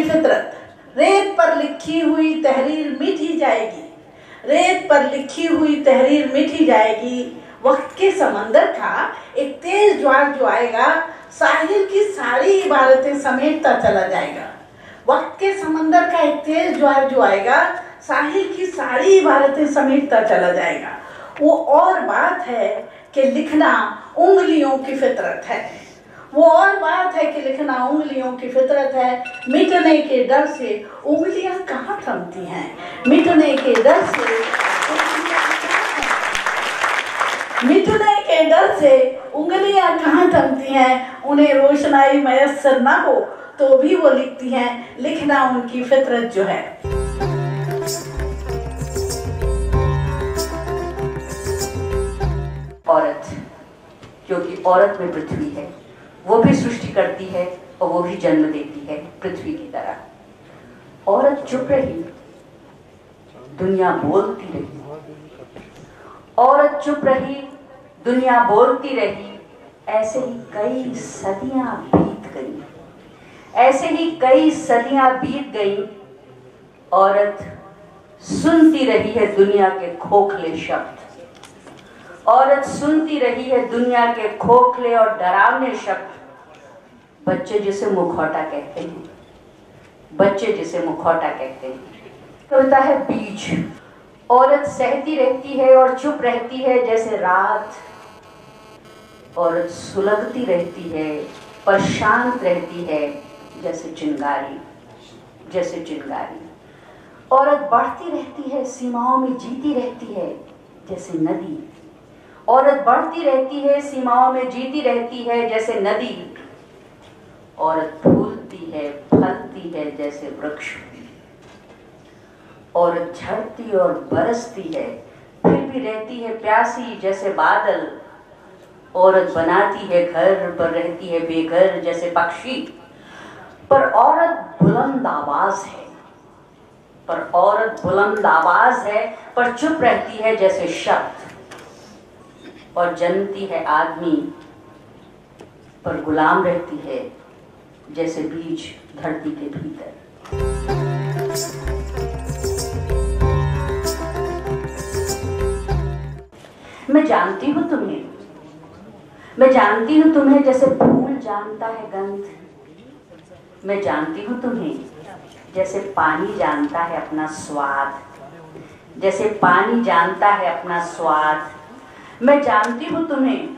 फितरत, रेत पर लिखी हुई तहरीर मिटी जाएगी, रेत पर लिखी हुई तहरीर मिटी जाएगी। वक्त के समंदर का एक तेज ज्वार जो आएगा, साहिल की सारी इबारतें समेटता चला जाएगा। वक्त के समंदर का एक तेज ज्वार जो आएगा, साहिल की सारी इबारतें समेटता चला जाएगा। वो और बात है कि लिखना उंगलियों की फितरत है, वो और बात है कि लिखना उंगलियों की फितरत है। मिटने के डर से उंगलियां कहाँ थमती हैं, मिटने के डर से उंगलियां कहाँ थमती हैं। उन्हें रोशनाई मयस्सर ना हो तो भी वो लिखती हैं, लिखना उनकी फितरत जो है। औरत, क्योंकि औरत में पृथ्वी है, वो भी सृष्टि करती है और वो भी जन्म देती है पृथ्वी की तरह। औरत चुप रही, दुनिया बोलती रही, औरत चुप रही, दुनिया बोलती रही। ऐसे ही कई सदियां बीत गई, ऐसे ही कई सदियां बीत गई। औरत सुनती रही है दुनिया के खोखले शब्द, औरत सुनती रही है दुनिया के खोखले और डरावने शब्द। बच्चे जिसे मुखौटा कहते हैं, बच्चे जिसे मुखौटा कहते हैं। कविता है बीज। औरत सहती रहती है और चुप रहती है जैसे रात, औरत सुलगती रहती है पर शांत रहती है जैसे चिंगारी, जैसे चिंगारी। औरत बढ़ती रहती है, सीमाओं में जीती रहती है जैसे नदी, औरत बढ़ती रहती है, सीमाओं में जीती रहती है जैसे नदी। औरत फूलती है, फलती है जैसे वृक्ष, औरत झड़ती और बरसती है फिर भी रहती है प्यासी जैसे बादल। औरत बनाती है घर पर रहती है बेघर जैसे पक्षी। पर औरत बुलंद आवाज है, पर औरत बुलंद आवाज है, पर चुप रहती है जैसे शब्द। और जन्मती है आदमी पर गुलाम रहती है जैसे बीज धरती के भीतर। मैं जानती हूँ तुम्हें, मैं जानती हूँ तुम्हें जैसे फूल जानता है गंध। मैं जानती हूँ तुम्हें जैसे पानी जानता है अपना स्वाद, जैसे पानी जानता है अपना स्वाद। मैं जानती हूँ तुम्हें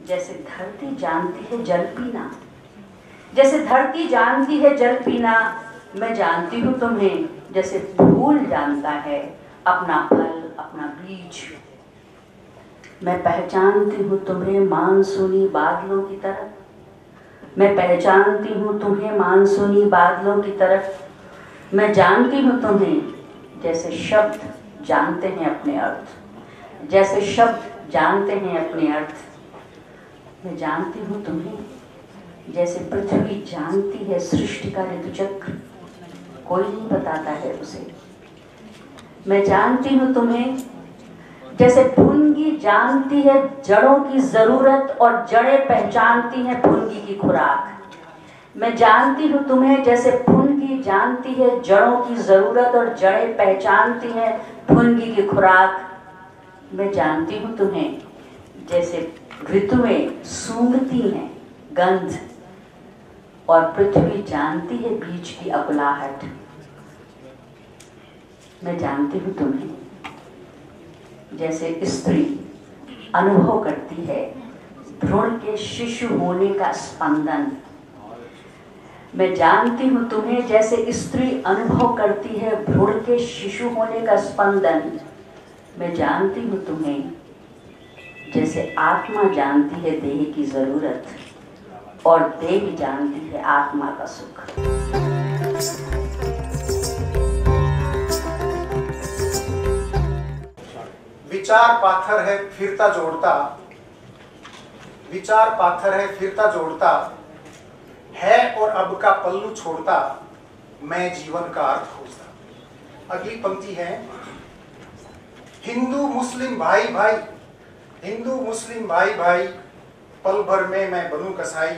जैसे धरती जानती है जल पीना, जैसे धरती जानती है जल पीना। मैं जानती हूँ तुम्हें जैसे फूल जानता है अपना फल, अपना बीज। मैं पहचानती हूँ तुम्हें मानसूनी बादलों की तरफ, मैं पहचानती हूँ तुम्हें मानसूनी बादलों की तरफ। मैं जानती हूँ तुम्हें जैसे शब्द जानते हैं अपने अर्थ, जैसे शब्द जानते हैं अपने अर्थ। मैं जानती हूँ तुम्हें जैसे पृथ्वी जानती है सृष्टि का ऋतुचक्र, कोई नहीं बताता है उसे। मैं जानती हूँ तुम्हें जैसे फुनगी जानती है जड़ों की जरूरत और जड़ें पहचानती हैं फुनगी की खुराक। मैं जानती हूँ तुम्हें जैसे फुनगी जानती है जड़ों की जरूरत और जड़ें पहचानती हैं फुनगी की खुराक। मैं जानती हूँ तुम्हें जैसे ऋतुएं सूंघती हैं गंध और पृथ्वी जानती है बीज की अकुलाहट। मैं जानती हूँ तुम्हें जैसे स्त्री अनुभव करती है भ्रूण के शिशु होने का स्पंदन। मैं जानती हूँ तुम्हें जैसे स्त्री अनुभव करती है भ्रूण के शिशु होने का स्पंदन। मैं जानती हूँ तुम्हें जैसे आत्मा जानती है देह की जरूरत और देह जानती है आत्मा का सुख। विचार पाथर है फिरता जोड़ता, विचार पाथर है फिरता जोड़ता है और अब का पल्लू छोड़ता, मैं जीवन का अर्थ खोजता। अगली पंक्ति है, हिंदू मुस्लिम भाई भाई, हिंदू मुस्लिम भाई भाई, पल भर में मैं बनूं कसाई,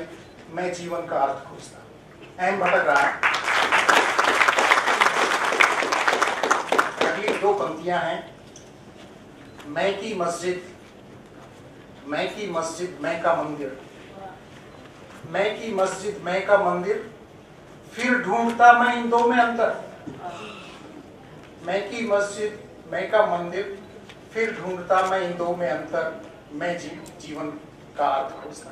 मैं जीवन का अर्थ खोजता। एम भटक रहा है। पंक्तियां हैं। मैं की मस्जिद, मैं की मस्जिद, मैं का मंदिर, मैं की मस्जिद, मैं का मंदिर, फिर ढूंढता मैं इन दो में अंतर। मैं की मस्जिद, मैं का मंदिर, फिर ढूंढता मैं इन दो में अंतर, मैं जीवन का अर्थ खोजता।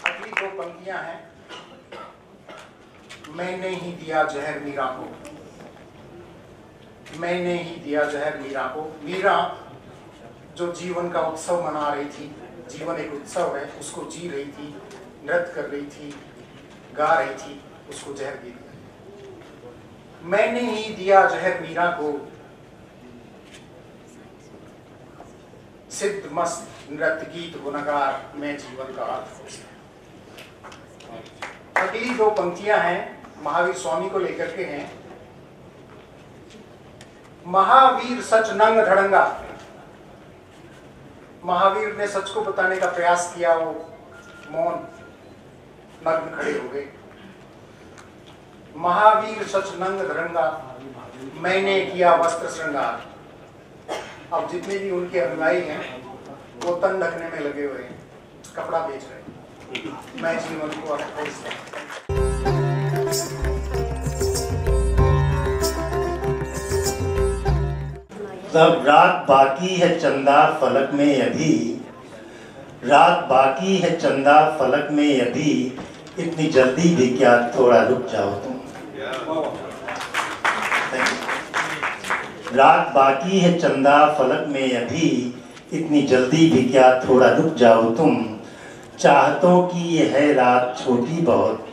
अगली दो पंक्तियां हैं। मैंने ही दिया जहर मीरा को, मैंने ही दिया जहर मीरा को। मीरा जो जीवन का उत्सव मना रही थी, जीवन एक उत्सव है, उसको जी रही थी, नृत्य कर रही थी, गा रही थी, उसको जहर दे दिया। मैंने ही दिया जहर मीरा को, सिद्ध मस्त नृत्य गीत गुनगार, मैं जीवन का अर्थ खोजता। अगली दो पंक्तियां हैं, महावीर स्वामी को लेकर के हैं। महावीर सच नंग धड़ंगा, महावीर ने सच को बताने का प्रयास किया, वो मौन नग्न खड़े हो गए। महावीर सच नंग धड़ंगा, मैंने किया वस्त्र श्रृंगार। अब जितने भी उनके अनुयायी हैं वो तन ढकने में लगे हुए हैं, कपड़ा बेच रहे हैं। मैं जीवन को अर्थ खोजता। तब रात बाकी है चंदा फलक में अभी, रात बाकी है चंदा फलक में अभी, इतनी जल्दी भी क्या, थोड़ा रुक जाओ तुम। रात बाकी है चंदा फलक में अभी, इतनी जल्दी भी क्या, थोड़ा रुक जाओ तुम। चाहतों की ये है रात छोटी बहुत,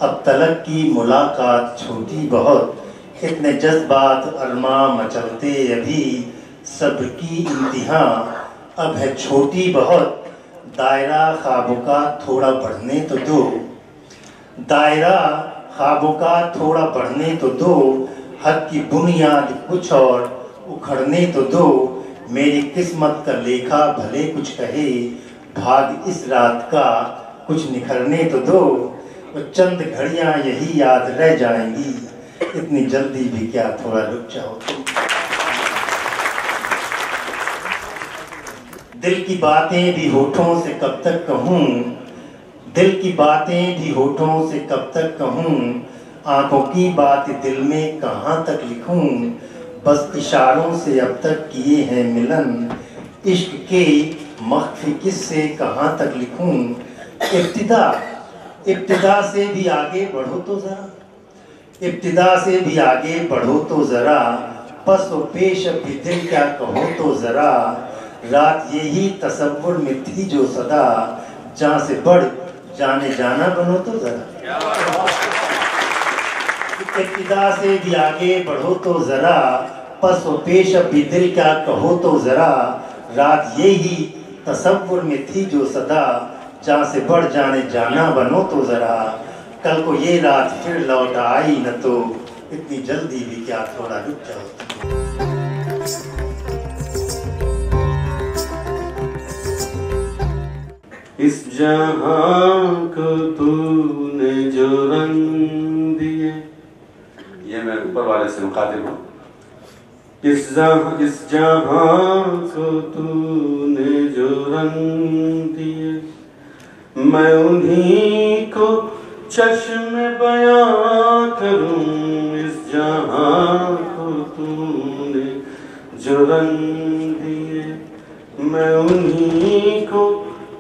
अब तलक की मुलाकात छोटी बहुत, इतने जज्बात अरमा मचलते अभी, सबकी इंतहा अब है छोटी बहुत। दायरा ख्वाबों का थोड़ा बढ़ने तो दो, दायरा ख्वाबों का थोड़ा बढ़ने तो दो, हद की बुनियाद कुछ और उखड़ने तो दो। मेरी किस्मत का लेखा भले कुछ कहे, भाग इस रात का कुछ निखरने तो दो। वो चंद घड़ियां यही याद रह जाएंगी, इतनी जल्दी भी क्या, थोड़ा रुक जाओ तुम। दिल की बातें भी होठों से कब तक कहूँ, दिल की बातें भी होठों से कब तक कहूँ, आंखों की बात दिल में कहाँ तक लिखूं। बस इशारों से अब तक किए हैं मिलन, इश्क के मख्फी किस्से कहाँ तक लिखूं। इब्तिदा से भी आगे बढ़ो तो ज़रा, इब्तिदा से भी आगे बढ़ो तो ज़रा, पस व पेश भी दिल क्या कहो तो ज़रा। रात यही तसव्वुर में थी जो सदा, जहाँ से बढ़ जाने जाना बनो तो ज़रा। इब्तिदा से भी आगे बढ़ो तो ज़रा, पस व पेश भी दिल क्या कहो तो ज़रा। रात यही तसव्वुर में थी जो सदा, जहाँ से बढ़ जाने जाना बनो तो ज़रा। कल को ये रात फिर लौट आई न तो, इतनी जल्दी भी क्या, थोड़ा रुक जाओ। इस जहां को तूने जो रंग दिए, ये मैं ऊपर वाले से मुखातिब हूँ। इस जहां को तूने जो रंग दिए, मैं उन्हीं को चश्म बयां करूं। इस जहां को तूने जो रंग दिए, मैं उन्हीं को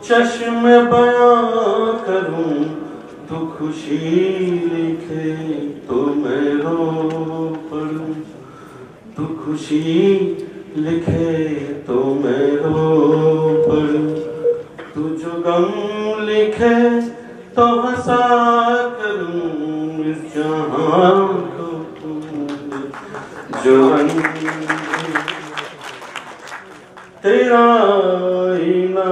चश्म बयां करूं। तू खुशी लिखे तो मैं रो पड़ूं, तू खुशी लिखे तो मैं रो पड़ूं। तू जो गम लिखे तो हंसा करूं। इस जहां को तूने जो रंग तेरा आईना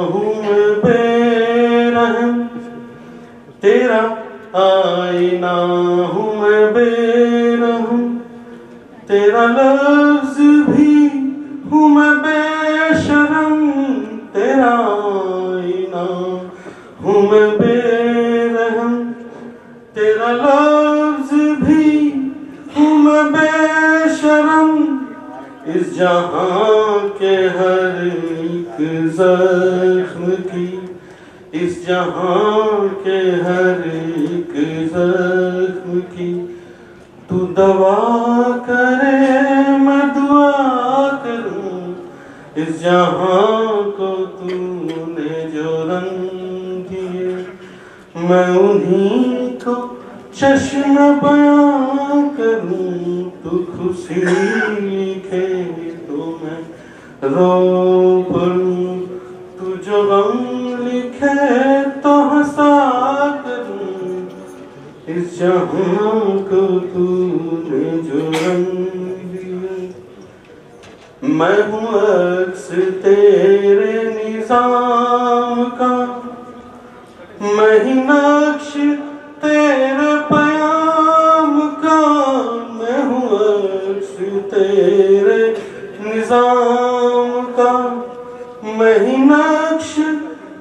हूँ मैं बेरहम, तेरा आईना हूँ मैं बेरहम। तेरा लफ्ज भी हूँ मैं बेशरम, तेरा आईना हूँ मैं बेरहम। तेरा लफ्ज भी इस जहां के हर एक जख्म की, इस जहां के हर एक जख्म की तू दवा करे मैं दुआ करूं। इस जहां को तूने जो रंग दिए मैं उन्हीं को चश्म बयां करूं। तू खुशी लिखे तो मैं रो पड़ूं, तू जो गम लिखे तो हंसा करूं। इस जहां को तूने जो रंग दिए मैं हूँ अक्स तेरे निजाम का, मैं ही नक्श तेरे प्याम का। मैं हूँ अक्स तेरे निजाम का, मैं ही नक्श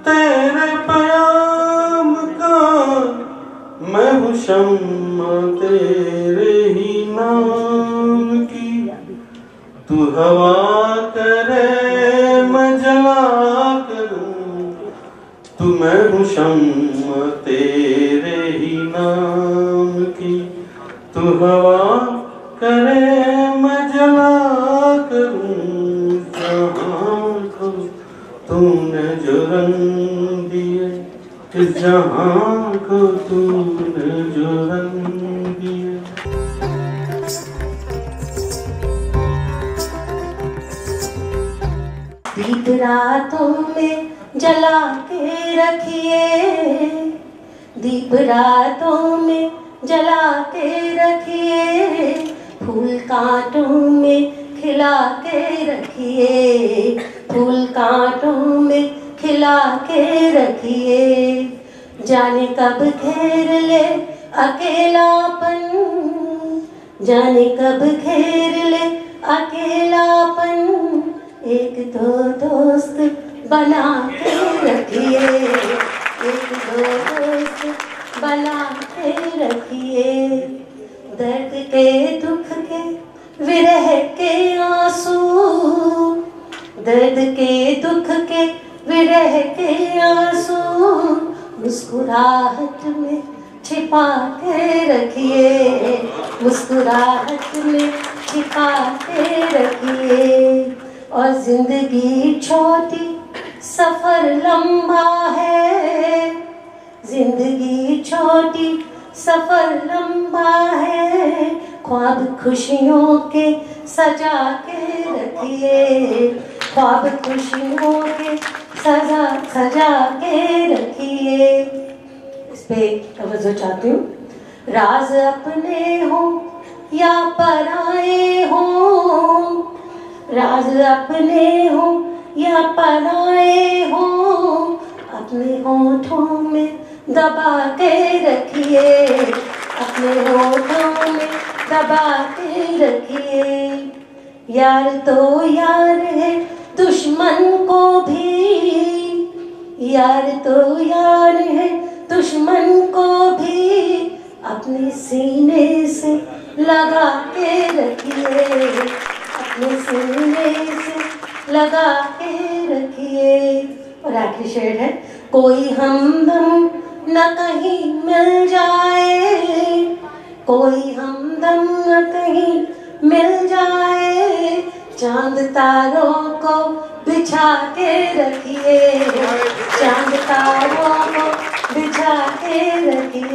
तेरे प्याम का। मैं हूँ शम्मा तेरे ही नाम की, तू हवा करे मैं जला करूं। तू मैं हूँ शम्मा तेरे ही नाम की, तू हवा करे मैं जला करूं। जहां को तूने जो रंग दिए, इस जहां को तूने जो रंग दिए। दीप रातों में जला के रखिए, दीप रातों में जला के रखिए। फूल कांटों में खिला के रखिए, फूल कांटों में खिला के रखिए। जाने कब घेर ले अकेलापन, जाने कब घेर ले अकेलापन। एक दो दोस्त बना के रखिए, एक दो दोस्त बना के रखिए। दर्द के दुख के विरह के आंसू, दर्द के दुख के विरह के आंसू। मुस्कुराहट में छिपा के रखिए, मुस्कुराहट में छिपा के रखिए। और जिंदगी छोटी सफर लंबा है, जिंदगी छोटी सफर लंबा है। ख्वाब खुशियों के सजा के रखिए, ख्वाब खुशियों के सजा के रखिए। इस पे तवज्जो चाहती हूँ। राज अपने हो या पराए हो, राज अपने हो या पराए हो। अपने होठों में दबा के रखिए, अपने होठों में दबा के रखिए। यार तो यार है दुश्मन को भी, यार तो यार है दुश्मन को भी। अपने सीने से लगा के रखिए, अपने सीने से लगा के रखिए। और आखिरी शेर है। कोई हमदम न कहीं मिल जाए, कोई हमदम न कहीं मिल जाए। चांद तारों को बिछा के रखिए, चांद तारों को बिछा के रखिए।